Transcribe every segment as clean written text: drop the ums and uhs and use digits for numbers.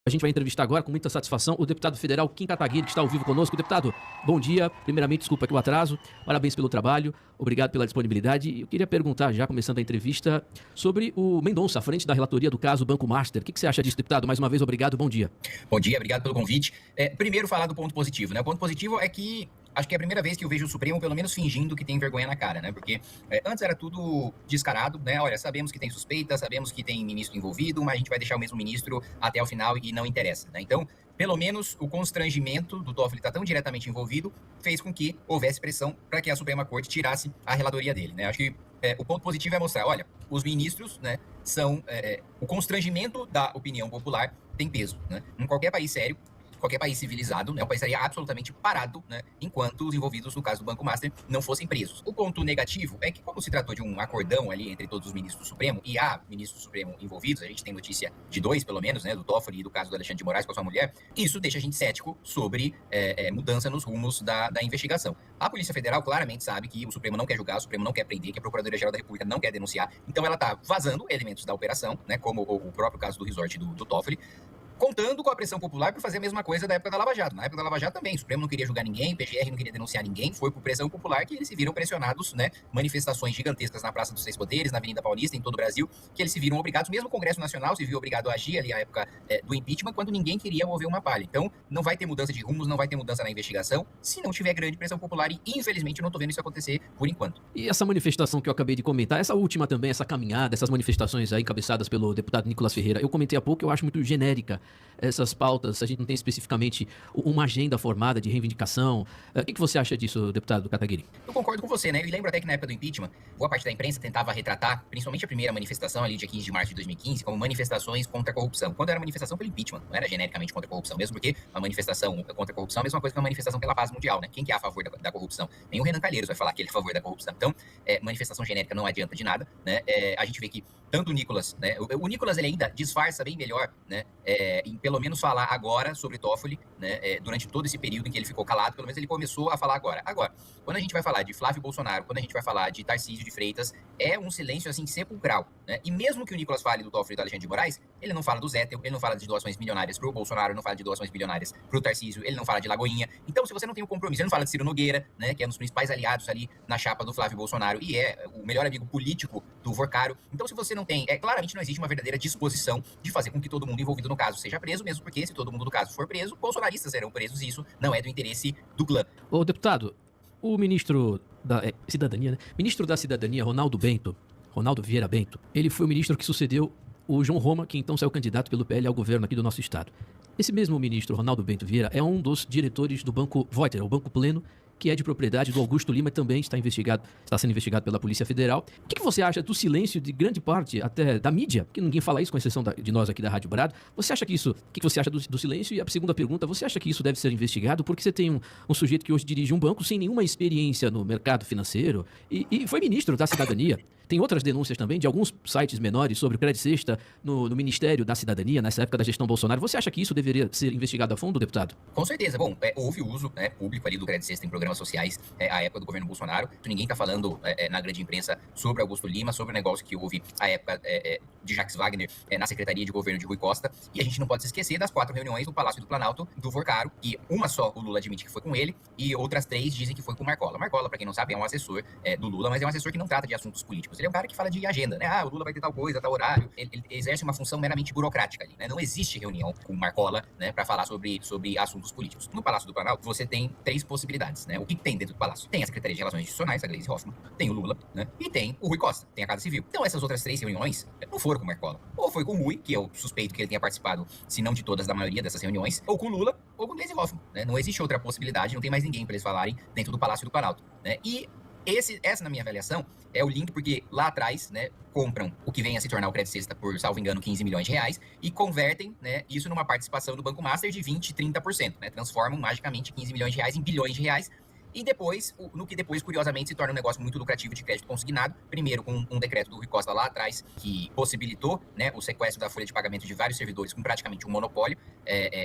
A gente vai entrevistar agora, com muita satisfação, o deputado federal Kim Kataguiri, que está ao vivo conosco. Deputado, bom dia. Primeiramente, desculpa aqui o atraso. Parabéns pelo trabalho. Obrigado pela disponibilidade. Eu queria perguntar, já começando a entrevista, sobre o Mendonça, à frente da relatoria do caso Banco Master. O que você acha disso, deputado? Mais uma vez, obrigado. Bom dia. Bom dia, obrigado pelo convite. Primeiro, falar do ponto positivo, né? O ponto positivo é que acho que é a primeira vez que eu vejo o Supremo, pelo menos fingindo que tem vergonha na cara, né? Porque antes era tudo descarado, né? Olha, sabemos que tem suspeita, sabemos que tem ministro envolvido, mas a gente vai deixar o mesmo ministro até o final e não interessa, né? Então, pelo menos o constrangimento do Toffoli estar tão diretamente envolvido fez com que houvesse pressão para que a Suprema Corte tirasse a relatoria dele, né? Acho que o ponto positivo é mostrar, olha, os ministros, né, são... o constrangimento da opinião popular tem peso, né? Em qualquer país sério, qualquer país civilizado, né, o país estaria absolutamente parado, né, enquanto os envolvidos no caso do Banco Master não fossem presos. O ponto negativo é que, como se tratou de um acordão ali entre todos os ministros do Supremo, e há ministros do Supremo envolvidos, a gente tem notícia de dois, pelo menos, né, do Toffoli e do caso do Alexandre de Moraes com a sua mulher, isso deixa a gente cético sobre mudança nos rumos da investigação. A Polícia Federal claramente sabe que o Supremo não quer julgar, o Supremo não quer prender, que a Procuradoria-Geral da República não quer denunciar, então ela está vazando elementos da operação, né, como o próprio caso do resort do Toffoli, contando com a pressão popular para fazer a mesma coisa da época da Lava Jato. Na época da Lava Jato também, o Supremo não queria julgar ninguém, o PGR não queria denunciar ninguém, foi por pressão popular que eles se viram pressionados, né? Manifestações gigantescas na Praça dos Três Poderes, na Avenida Paulista, em todo o Brasil, que eles se viram obrigados, mesmo o Congresso Nacional se viu obrigado a agir ali na época do impeachment, quando ninguém queria mover uma palha. Então, não vai ter mudança de rumos, não vai ter mudança na investigação, se não tiver grande pressão popular, e infelizmente eu não tô vendo isso acontecer por enquanto. E essa manifestação que eu acabei de comentar, essa última também, essa caminhada, essas manifestações aí encabeçadas pelo deputado Nicolas Ferreira, eu comentei há pouco, eu acho muito genérica essas pautas, a gente não tem especificamente uma agenda formada de reivindicação. O que você acha disso, deputado Kataguiri? Eu concordo com você, né? Eu lembro até que na época do impeachment, boa parte da imprensa tentava retratar, principalmente a primeira manifestação ali, dia 15 de março de 2015, como manifestações contra a corrupção. Quando era manifestação pelo impeachment, não era genericamente contra a corrupção, mesmo porque a manifestação contra a corrupção é a mesma coisa que uma manifestação pela paz mundial, né? Quem que é a favor da corrupção? Nem o Renan Calheiros vai falar que ele é a favor da corrupção. Então, manifestação genérica não adianta de nada, né? A gente vê que tanto o Nicolas, né? O Nicolas, ele ainda disfarça bem melhor, né? Em pelo menos falar agora sobre Toffoli, né? Durante todo esse período em que ele ficou calado, pelo menos ele começou a falar agora. Agora, quando a gente vai falar de Flávio Bolsonaro, quando a gente vai falar de Tarcísio de Freitas, é um silêncio, assim, sepulcral, né? E mesmo que o Nicolas fale do Toffoli e do Alexandre de Moraes, ele não fala do Zétel, ele não fala de doações milionárias pro Bolsonaro, ele não fala de doações bilionárias pro Tarcísio, ele não fala de Lagoinha. Então, se você não tem um compromisso, ele não fala de Ciro Nogueira, né? Que é um dos principais aliados ali na chapa do Flávio Bolsonaro e é o melhor amigo político do Vorcaro. Então, se você não tem, claramente não existe uma verdadeira disposição de fazer com que todo mundo envolvido no caso seja preso, mesmo porque se todo mundo do caso for preso, bolsonaristas serão presos e isso não é do interesse do clã. Ô, deputado, o ministro da Cidadania, né? Ministro da Cidadania, Ronaldo Vieira Bento, ele foi o ministro que sucedeu o João Roma, que então saiu candidato pelo PL ao governo aqui do nosso estado. Esse mesmo ministro, Ronaldo Bento Vieira, é um dos diretores do Banco Voiter, o Banco Pleno, que é de propriedade do Augusto Lima, também está sendo investigado pela Polícia Federal. O que você acha do silêncio de grande parte, até da mídia, que ninguém fala isso, com exceção de nós aqui da Rádio Brado? Você acha que isso... O que você acha do silêncio? E a segunda pergunta, você acha que isso deve ser investigado? Porque você tem um sujeito que hoje dirige um banco sem nenhuma experiência no mercado financeiro e foi ministro da Cidadania. Tem outras denúncias também de alguns sites menores sobre o crédito sexta no Ministério da Cidadania, nessa época da gestão Bolsonaro. Você acha que isso deveria ser investigado a fundo, deputado? Com certeza. Bom, houve uso, né, público ali do crédito sexta em programas sociais à época do governo Bolsonaro. Ninguém está falando na grande imprensa sobre Augusto Lima, sobre o negócio que houve à época de Jacques Wagner na Secretaria de Governo de Rui Costa. E a gente não pode se esquecer das 4 reuniões do Palácio do Planalto do Vorcaro, e uma só o Lula admite que foi com ele, e outras 3 dizem que foi com o Marcola. Marcola, para quem não sabe, é um assessor do Lula, mas é um assessor que não trata de assuntos políticos. Ele é um cara que fala de agenda, né? O Lula vai ter tal coisa, tal horário. Ele exerce uma função meramente burocrática ali, né? Não existe reunião com o Marcola, né, para falar sobre assuntos políticos. No Palácio do Planalto, você tem 3 possibilidades, né? O que tem dentro do Palácio? Tem a Secretaria de Relações Institucionais, a Gleisi Hoffmann, tem o Lula, né? E tem o Rui Costa, tem a Casa Civil. Então essas outras 3 reuniões não foram com o Marcola. Ou foi com o Rui, que eu suspeito que ele tenha participado, se não de todas, da maioria dessas reuniões, ou com o Lula, ou com o Gleisi Hoffmann, né? Não existe outra possibilidade, não tem mais ninguém para eles falarem dentro do Palácio do Planalto, né? E essa, na minha avaliação, é o link, porque lá atrás, né, compram o que vem a se tornar o crédito sexta por, salvo engano, 15 milhões de reais e convertem, né, isso numa participação do Banco Master de 20%, 30%, né, transformam magicamente 15 milhões de reais em bilhões de reais e depois, no que depois, curiosamente, se torna um negócio muito lucrativo de crédito consignado, primeiro com um decreto do Rui Costa lá atrás, que possibilitou, né, o sequestro da folha de pagamento de vários servidores com praticamente um monopólio,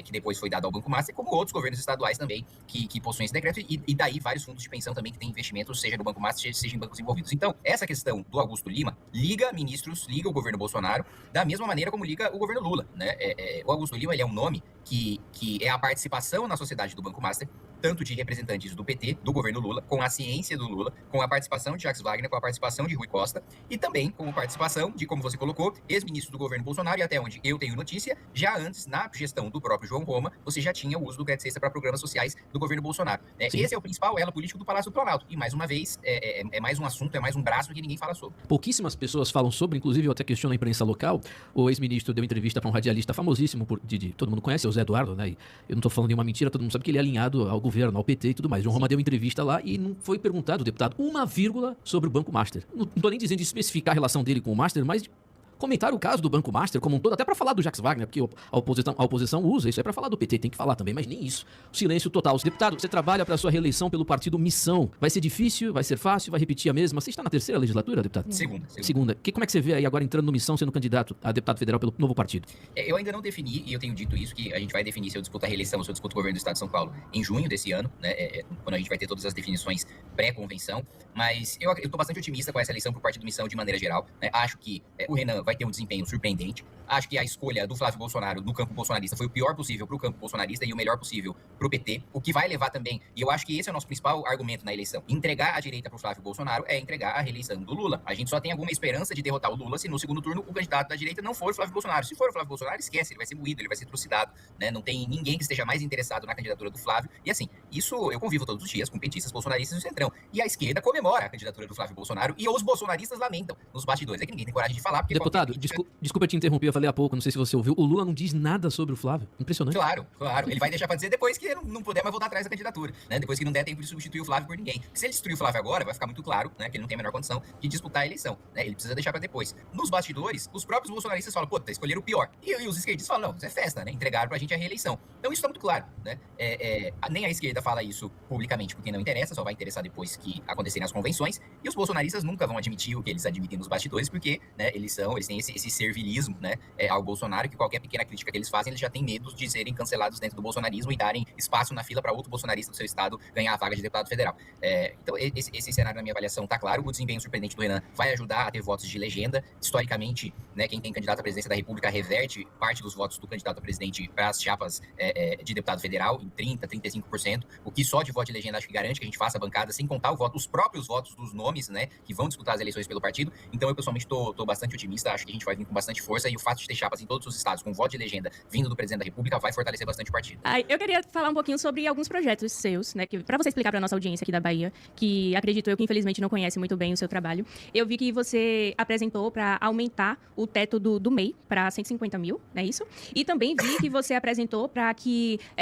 que depois foi dado ao Banco Master, como outros governos estaduais também que possuem esse decreto, e daí vários fundos de pensão também que têm investimentos, seja no Banco Master, seja em bancos envolvidos. Então, essa questão do Augusto Lima liga ministros, liga o governo Bolsonaro, da mesma maneira como liga o governo Lula, né? O Augusto Lima, ele é um nome que é a participação na sociedade do Banco Master, tanto de representantes do PT, do governo Lula, com a ciência do Lula, com a participação de Jacques Wagner, com a participação de Rui Costa, e também com a participação de, como você colocou, ex-ministros do governo Bolsonaro, e até onde eu tenho notícia, já antes, na gestão do próprio João Roma, você já tinha o uso do crédito extra para programas sociais do governo Bolsonaro. Esse é o principal elo político do Palácio do Planalto, e mais uma vez, é mais um assunto, é mais um braço que ninguém fala sobre. Pouquíssimas pessoas falam sobre, inclusive eu até questiono a imprensa local. O ex-ministro deu entrevista para um radialista famosíssimo, todo mundo conhece, é o Zé Eduardo, né? E eu não estou falando nenhuma mentira, todo mundo sabe que ele é alinhado ao governo, ao PT e tudo mais. João Roma deu entrevista lá e não foi perguntado, deputado, uma vírgula sobre o Banco Master. Não estou nem dizendo de especificar a relação dele com o Master, mas de comentar o caso do Banco Master como um todo, até para falar do Jacques Wagner, porque a oposição usa isso, é para falar do PT, tem que falar também, mas nem isso. Silêncio total. Deputado, você trabalha para sua reeleição pelo partido Missão. Vai ser difícil, vai ser fácil, vai repetir a mesma? Você está na terceira legislatura, deputado? Segunda. Como é que você vê aí agora entrando no Missão, sendo candidato a deputado federal pelo novo partido? Eu ainda não defini, e eu tenho dito isso, que a gente vai definir se eu disputo a reeleição ou se eu disputo o governo do Estado de São Paulo em junho desse ano, né, quando a gente vai ter todas as definições pré-convenção, mas eu estou bastante otimista com essa eleição por partido Missão de maneira geral, né? Acho que o Renan vai ter um desempenho surpreendente. Acho que a escolha do Flávio Bolsonaro no campo bolsonarista foi o pior possível para o campo bolsonarista e o melhor possível para o PT, o que vai levar também, e eu acho que esse é o nosso principal argumento na eleição, entregar a direita para o Flávio Bolsonaro é entregar a reeleição do Lula. A gente só tem alguma esperança de derrotar o Lula se no segundo turno o candidato da direita não for o Flávio Bolsonaro. Se for o Flávio Bolsonaro, esquece, ele vai ser moído, ele vai ser trucidado, né? Não tem ninguém que esteja mais interessado na candidatura do Flávio, e assim, isso eu convivo todos os dias com petistas bolsonaristas do Centrão, e a esquerda comemora a candidatura do Flávio Bolsonaro e os bolsonaristas lamentam nos bastidores. É que ninguém tem coragem de falar, porque... Deputado, desculpa te interromper, eu falei há pouco, não sei se você ouviu, o Lula não diz nada sobre o Flávio. Impressionante. Claro. Ele vai deixar pra dizer depois que não puder mais voltar atrás da candidatura, né? Depois que não der tempo de substituir o Flávio por ninguém. Se ele destruir o Flávio agora, vai ficar muito claro, né, que ele não tem a menor condição de disputar a eleição, né? Ele precisa deixar pra depois. Nos bastidores, os próprios bolsonaristas falam, pô, escolheram o pior. E os esquerdistas falam, não, isso é festa, né? Entregaram pra gente a reeleição. Então isso tá muito claro, né? Nem a esquerda fala isso publicamente porque não interessa, só vai interessar depois que acontecerem as convenções. E os bolsonaristas nunca vão admitir o que eles admitem nos bastidores, porque, né, eles têm esse servilismo, né, ao Bolsonaro, que qualquer pequena crítica que eles fazem, eles já têm medo de serem cancelados dentro do bolsonarismo e darem espaço na fila para outro bolsonarista do seu estado ganhar a vaga de deputado federal. Então, esse cenário, na minha avaliação, tá claro. O desempenho surpreendente do Renan vai ajudar a ter votos de legenda. Historicamente, né, quem tem candidato à presidência da República reverte parte dos votos do candidato a presidente para as chapas de deputado federal, em 30%, 35%, o que só de voto de legenda acho que garante que a gente faça a bancada, sem contar os próprios votos dos nomes, né, que vão disputar as eleições pelo partido. Então, eu pessoalmente tô bastante otimista, acho que a gente vai vir com bastante força, e o fato de ter chapas em todos os estados com voto de legenda vindo do presidente da República vai fortalecer bastante o partido. Eu queria falar um pouquinho sobre alguns projetos seus, né, para você explicar para nossa audiência aqui da Bahia, que acredito eu que infelizmente não conhece muito bem o seu trabalho. Eu vi que você apresentou para aumentar o teto do MEI para 150 mil, não é isso? E também vi que você apresentou para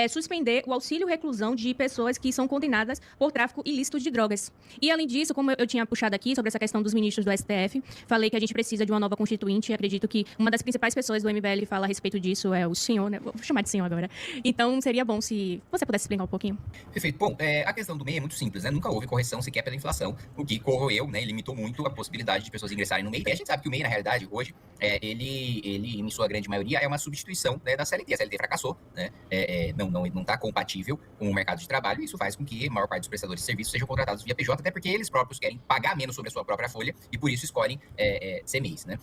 suspender o auxílio reclusão de pessoas que são condenadas por tráfico ilícito de drogas. E além disso, como eu tinha puxado aqui sobre essa questão dos ministros do STF, falei que a gente precisa de uma nova constituinte, e acredito que uma das principais pessoas do MBL que fala a respeito disso é o senhor, né? Vou chamar de senhor agora. Então, seria bom se você pudesse explicar um pouquinho. Perfeito. Bom, a questão do MEI é muito simples, né? Nunca houve correção sequer pela inflação, o que corroeu, né? E limitou muito a possibilidade de pessoas ingressarem no MEI. E a gente sabe que o MEI, na realidade, hoje, ele em sua grande maioria, é uma substituição, né, da CLT. A CLT fracassou, né? Não está compatível com o mercado de trabalho, e isso faz com que a maior parte dos prestadores de serviços sejam contratados via PJ, até porque eles próprios querem pagar menos sobre a sua própria folha, e por isso escolhem ser MEIs, né?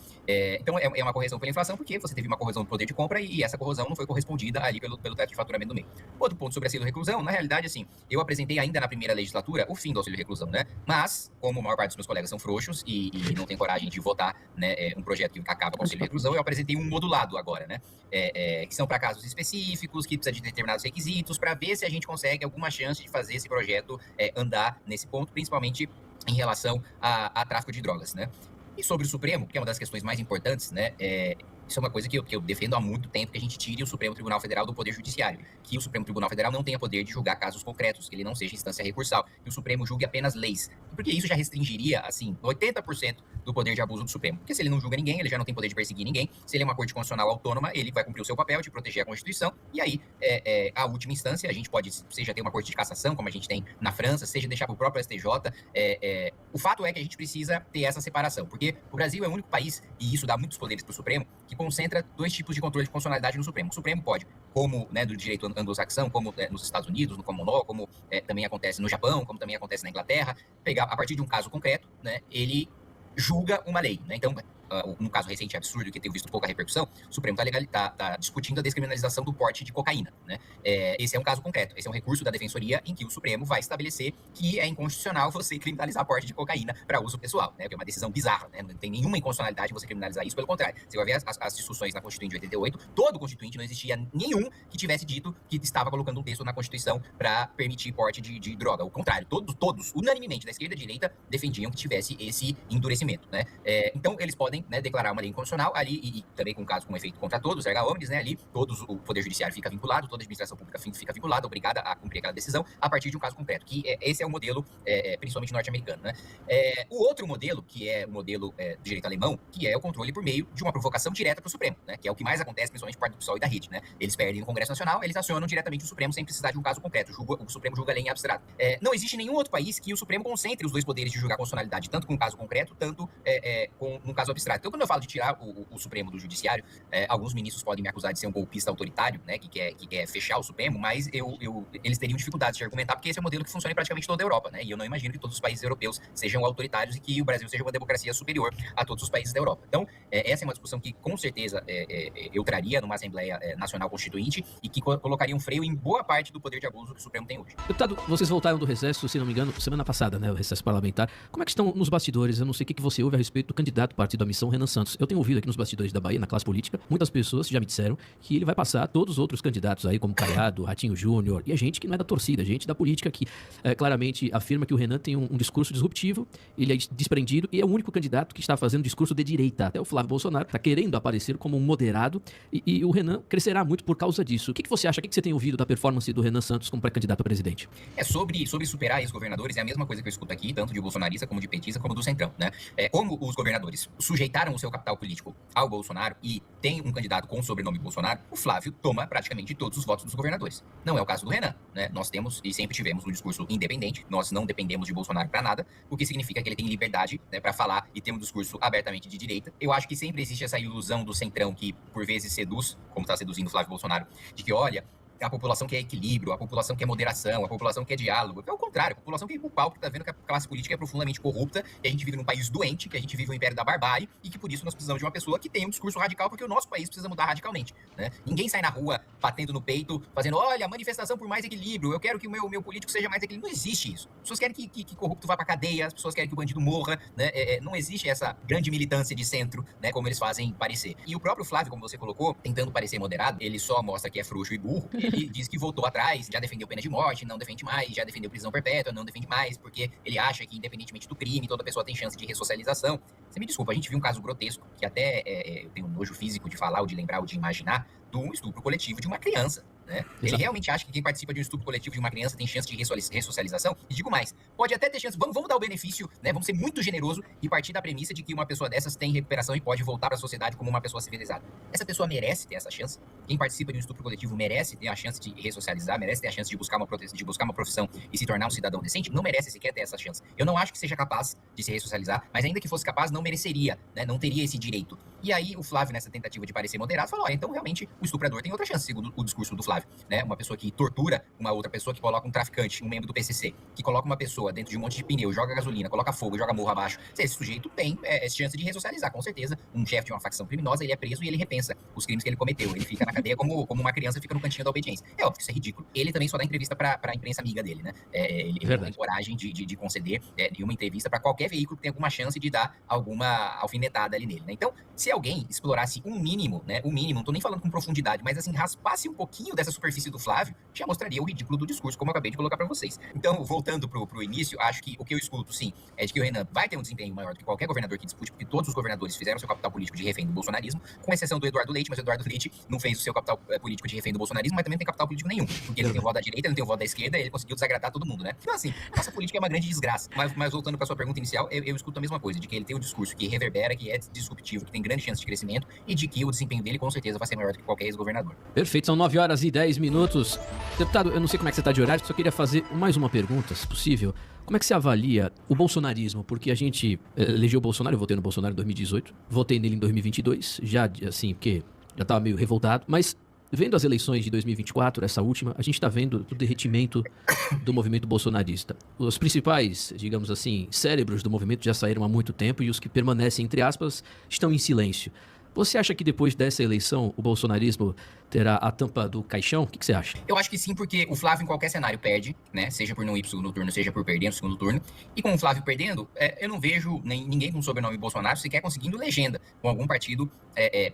Então, é uma correção pela inflação, porque você teve uma corrosão do poder de compra, e essa corrosão não foi correspondida ali pelo teto de faturamento do MEI. Outro ponto sobre auxílio reclusão, na realidade, assim, eu apresentei ainda na primeira legislatura o fim do auxílio reclusão, né? Mas, como a maior parte dos meus colegas são frouxos e não tem coragem de votar, né, um projeto que acaba com o auxílio reclusão, eu apresentei um modulado agora, né? Que são para casos específicos, que precisa de determinados requisitos, para ver se a gente consegue alguma chance de fazer esse projeto andar nesse ponto, principalmente em relação a tráfico de drogas, né? E sobre o Supremo, que é uma das questões mais importantes, né? Isso é uma coisa que eu defendo há muito tempo, que a gente tire o Supremo Tribunal Federal do Poder Judiciário. Que o Supremo Tribunal Federal não tenha poder de julgar casos concretos, que ele não seja instância recursal, que o Supremo julgue apenas leis. Porque isso já restringiria, assim, 80% do poder de abuso do Supremo. Porque se ele não julga ninguém, ele já não tem poder de perseguir ninguém. Se ele é uma corte constitucional autônoma, ele vai cumprir o seu papel de proteger a Constituição. E aí, a última instância, a gente pode, seja ter uma corte de cassação, como a gente tem na França, seja deixar para o próprio STJ. O fato é que a gente precisa ter essa separação, porque o Brasil é o único país, e isso dá muitos poderes para o Supremo, que concentra dois tipos de controle de constitucionalidade no Supremo. O Supremo pode, como, né, do direito anglo-saxão, como nos Estados Unidos, no common law, como também acontece no Japão, como também acontece na Inglaterra, pegar a partir de um caso concreto, né, ele julga uma lei, né? Então, um caso recente absurdo que tenho visto pouca repercussão, o Supremo tá discutindo a descriminalização do porte de cocaína, né? Esse é um caso concreto, esse é um recurso da Defensoria em que o Supremo vai estabelecer que é inconstitucional você criminalizar porte de cocaína para uso pessoal, né? Que é uma decisão bizarra, né? Não tem nenhuma inconstitucionalidade você criminalizar isso, pelo contrário. Você vai ver as discussões na Constituinte de 88, todo Constituinte não existia nenhum que tivesse dito que estava colocando um texto na Constituição para permitir porte de droga. O contrário, todos, unanimemente, da esquerda e da direita, defendiam que tivesse esse endurecimento, né? Então, eles podem, né, declarar uma lei inconstitucional ali, e também com um caso com efeito contra todos, erga omnes, né, ali, o Poder Judiciário fica vinculado, toda a administração pública fica vinculada, obrigada a cumprir aquela decisão, a partir de um caso concreto, que esse é o modelo, principalmente norte-americano, né. O outro modelo, que é o modelo do direito alemão, que é o controle por meio de uma provocação direta para o Supremo, né, que é o que mais acontece, principalmente por parte do PSOL e da rede, né. Eles perdem no Congresso Nacional, eles acionam diretamente o Supremo sem precisar de um caso concreto, o Supremo julga a lei em abstrato. Não existe nenhum outro país que o Supremo concentre os dois poderes de julgar a constitucionalidade, tanto com um caso concreto, tanto com um caso abstrato. Então, quando eu falo de tirar o Supremo do Judiciário, alguns ministros podem me acusar de ser um golpista autoritário, né, que quer fechar o Supremo, mas eles teriam dificuldades de argumentar, porque esse é um modelo que funciona em praticamente toda a Europa, né, e eu não imagino que todos os países europeus sejam autoritários e que o Brasil seja uma democracia superior a todos os países da Europa. Então, essa é uma discussão que, com certeza, eu traria numa Assembleia Nacional Constituinte e que colocaria um freio em boa parte do poder de abuso que o Supremo tem hoje. Deputado, vocês voltaram do recesso, se não me engano, semana passada, né, o recesso parlamentar. Como é que estão nos bastidores? Eu não sei o que você ouve a respeito do candidato do partido à missão, Renan Santos. Eu tenho ouvido aqui nos bastidores da Bahia, na classe política, muitas pessoas já me disseram que ele vai passar todos os outros candidatos aí, como Caiado, Ratinho Júnior, e a gente que não é da torcida, gente da política que claramente afirma que o Renan tem um discurso disruptivo, ele é desprendido e é o único candidato que está fazendo discurso de direita. Até o Flávio Bolsonaro está querendo aparecer como um moderado e o Renan crescerá muito por causa disso. O que você acha? O que você tem ouvido da performance do Renan Santos como pré-candidato a presidente? Sobre superar ex-governadores, é a mesma coisa que eu escuto aqui, tanto de bolsonarista como de petista, como do centrão, né? Como os governadores sujeitaram o seu capital político ao Bolsonaro e tem um candidato com o sobrenome Bolsonaro, o Flávio toma praticamente todos os votos dos governadores. Não é o caso do Renan, né? Nós temos e sempre tivemos um discurso independente, nós não dependemos de Bolsonaro para nada, o que significa que ele tem liberdade, né, para falar e ter um discurso abertamente de direita. Eu acho que sempre existe essa ilusão do centrão que, por vezes, seduz, como está seduzindo o Flávio Bolsonaro, de que, olha, a população quer equilíbrio, a população quer moderação, a população quer diálogo. É o contrário, a população quer ir pro pau, porque tá vendo que a classe política é profundamente corrupta, que a gente vive num país doente, que a gente vive um império da barbárie, e que por isso nós precisamos de uma pessoa que tenha um discurso radical, porque o nosso país precisa mudar radicalmente, né? Ninguém sai na rua batendo no peito, fazendo, olha, manifestação por mais equilíbrio, eu quero que o meu político seja mais equilíbrio. Não existe isso. As pessoas querem que corrupto vá pra cadeia, as pessoas querem que o bandido morra, né? Não existe essa grande militância de centro, né, como eles fazem parecer. E o próprio Flávio, como você colocou, tentando parecer moderado, ele só mostra que é frouxo e burro, ele diz que voltou atrás, já defendeu pena de morte, não defende mais, já defendeu prisão perpétua, não defende mais, porque ele acha que, independentemente do crime, toda pessoa tem chance de ressocialização. Você me desculpa, a gente viu um caso grotesco, que até eu tenho um nojo físico de falar, ou de lembrar, ou de imaginar, de um estupro coletivo de uma criança, né? Ele realmente acha que quem participa de um estupro coletivo de uma criança tem chance de ressocialização? E digo mais, pode até ter chance, vamos dar o benefício, né? Vamos ser muito generoso e partir da premissa de que uma pessoa dessas tem recuperação e pode voltar para a sociedade como uma pessoa civilizada. Essa pessoa merece ter essa chance? Quem participa de um estupro coletivo merece ter a chance de ressocializar, merece ter a chance de buscar uma profissão e se tornar um cidadão decente? Não merece sequer ter essa chance. Eu não acho que seja capaz de se ressocializar, mas ainda que fosse capaz, não mereceria, né? Não teria esse direito. E aí o Flávio, nessa tentativa de parecer moderado, falou, então realmente o estuprador tem outra chance, segundo o discurso do Flávio, né? Uma pessoa que tortura uma outra pessoa, que coloca um traficante, um membro do PCC, que coloca uma pessoa dentro de um monte de pneu, joga gasolina, coloca fogo, joga morro abaixo. Esse sujeito tem chance de ressocializar, com certeza. Um chefe de uma facção criminosa, ele é preso e ele repensa os crimes que ele cometeu. Ele fica na cadeia como uma criança fica no cantinho da obediência. É óbvio que isso é ridículo. Ele também só dá entrevista pra imprensa amiga dele, né? Ele não tem coragem de conceder uma entrevista para qualquer veículo que tenha alguma chance de dar alguma alfinetada ali nele, né? Então, se alguém explorasse um mínimo, né, não tô nem falando com profundidade, mas assim, raspasse um pouquinho dessa superfície do Flávio, já mostraria o ridículo do discurso, como eu acabei de colocar para vocês. Então, voltando pro início, acho que o que eu escuto, sim, é de que o Renan vai ter um desempenho maior do que qualquer governador que dispute, porque todos os governadores fizeram seu capital político de refém do bolsonarismo, com exceção do Eduardo Leite, mas o Eduardo Leite não fez o seu capital político de refém do bolsonarismo, mas também não tem capital político nenhum, porque ele tem o voto da direita, ele não tem o voto da esquerda, ele conseguiu desagradar todo mundo, né? Então, assim, nossa política é uma grande desgraça. Mas voltando para sua pergunta inicial, eu escuto a mesma coisa, de que ele tem um discurso que reverbera, que é disruptivo, que tem grande chance de crescimento e de que o desempenho dele com certeza vai ser maior do que qualquer ex-governador. Perfeito, são 9h10. Deputado, eu não sei como é que você está de horário, só queria fazer mais uma pergunta, se possível. Como é que você avalia o bolsonarismo? Porque a gente elegeu o Bolsonaro, eu votei no Bolsonaro em 2018, votei nele em 2022, já assim, porque já estava meio revoltado, mas vendo as eleições de 2024, essa última, a gente está vendo o derretimento do movimento bolsonarista. Os principais, digamos assim, cérebros do movimento já saíram há muito tempo e os que permanecem, entre aspas, estão em silêncio. Você acha que depois dessa eleição o bolsonarismo terá a tampa do caixão? O que você acha? Eu acho que sim, porque o Flávio em qualquer cenário perde, né? Seja por não ir pro segundo turno, seja por perder no segundo turno. E com o Flávio perdendo, eu não vejo ninguém com o sobrenome Bolsonaro sequer conseguindo legenda com algum partido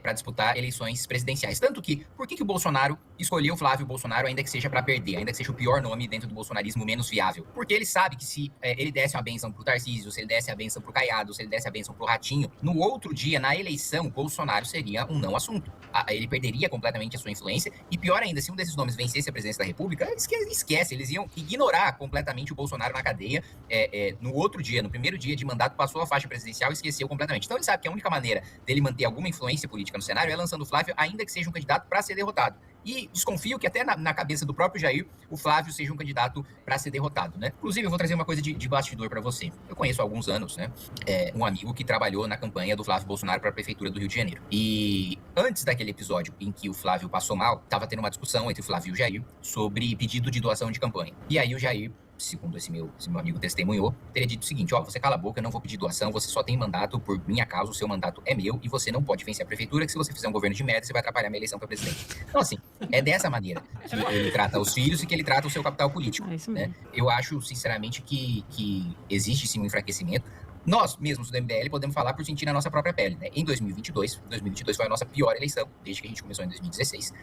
para disputar eleições presidenciais. Tanto que, por que o Bolsonaro escolheu o Flávio Bolsonaro, ainda que seja para perder, ainda que seja o pior nome dentro do bolsonarismo menos viável? Porque ele sabe que se ele desse uma benção pro Tarcísio, se ele desse a benção pro Caiado, se ele desse a benção pro Ratinho, no outro dia, na eleição, Bolsonaro seria um não assunto. Ele perderia completamente a sua influência e, pior ainda, se um desses nomes vencesse a presidência da República, esquece, eles iam ignorar completamente o Bolsonaro na cadeia. No outro dia, no primeiro dia de mandato, passou a faixa presidencial e esqueceu completamente. Então ele sabe que a única maneira dele manter alguma influência política no cenário é lançando o Flávio, ainda que seja um candidato para ser derrotado. E desconfio que até na cabeça do próprio Jair, o Flávio seja um candidato para ser derrotado, né? Inclusive, eu vou trazer uma coisa de bastidor para você. Eu conheço há alguns anos, né? Um amigo que trabalhou na campanha do Flávio Bolsonaro para a prefeitura do Rio de Janeiro. E antes daquele episódio em que o Flávio passou mal, estava tendo uma discussão entre o Flávio e o Jair sobre pedido de doação de campanha. E aí o Jair, segundo esse meu amigo testemunhou, teria dito o seguinte: você cala a boca, eu não vou pedir doação, você só tem mandato por minha causa, o seu mandato é meu e você não pode vencer a prefeitura, que se você fizer um governo de merda, você vai atrapalhar minha eleição para presidente. Então, assim, é dessa maneira que ele trata os filhos e que ele trata o seu capital político. Né? Eu acho, sinceramente, que existe sim um enfraquecimento. Nós mesmos do MBL podemos falar por sentir na nossa própria pele, né? Em 2022 foi a nossa pior eleição, desde que a gente começou em 2016,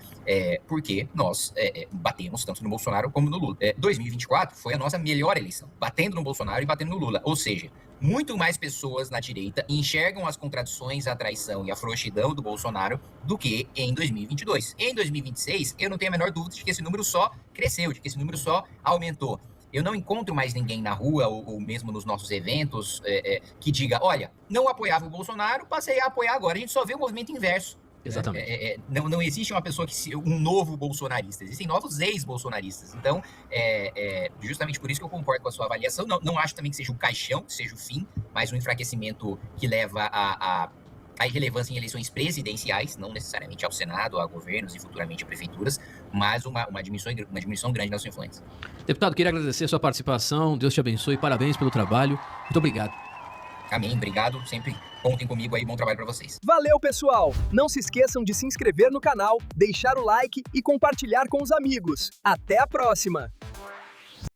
porque nós batemos tanto no Bolsonaro como no Lula. 2024 foi a nossa melhor eleição, batendo no Bolsonaro e batendo no Lula, ou seja, muito mais pessoas na direita enxergam as contradições, a traição e a frouxidão do Bolsonaro do que em 2022. Em 2026, eu não tenho a menor dúvida de que esse número só cresceu, de que esse número só aumentou. Eu não encontro mais ninguém na rua ou mesmo nos nossos eventos que diga: olha, não apoiava o Bolsonaro, passei a apoiar agora. A gente só vê o movimento inverso. Exatamente. Não existe uma pessoa um novo bolsonarista. Existem novos ex-bolsonaristas. Então, justamente por isso que eu concordo com a sua avaliação. Não acho também que seja o caixão, que seja o fim, mas um enfraquecimento que leva a irrelevância em eleições presidenciais, não necessariamente ao Senado, a governos e futuramente a prefeituras, mas uma diminuição grande da sua influência. Deputado, queria agradecer a sua participação, Deus te abençoe, parabéns pelo trabalho, muito obrigado. Amém, obrigado, sempre contem comigo aí, bom trabalho para vocês. Valeu, pessoal! Não se esqueçam de se inscrever no canal, deixar o like e compartilhar com os amigos. Até a próxima!